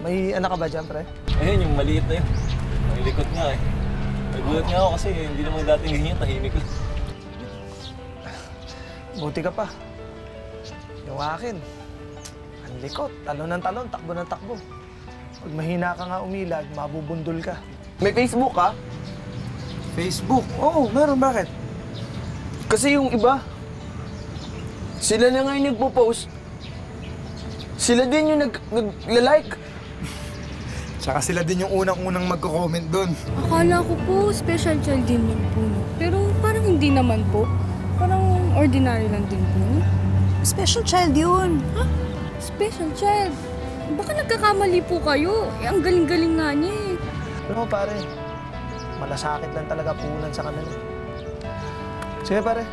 May anak ka ba dyan, pre? Ayun, yung maliit na yun. Ang likot nga eh. Nagulat nga ako kasi hindi naman dating ganyan, tahimik lang. Buti ka pa. Yung akin, ang likot. Talon ng talon, takbo ng takbo. Pag mahina ka nga umilag, mabubundol ka. May Facebook ka? Facebook? Oo, meron. Bakit? Kasi yung iba, sila na nga yung nagpo-post. Sila din yung nagla-like. Tsaka sila din yung unang-unang magko-comment doon. Akala ko po, special child din yun po. Pero parang hindi naman po. Parang ordinary lang din po. Special child yun. Ha? Special child? Baka nagkakamali po kayo. Eh, ang galing-galing nga niya eh. Alam mo, pare, malasakit lang talaga punan sa kanila. Sige, pare.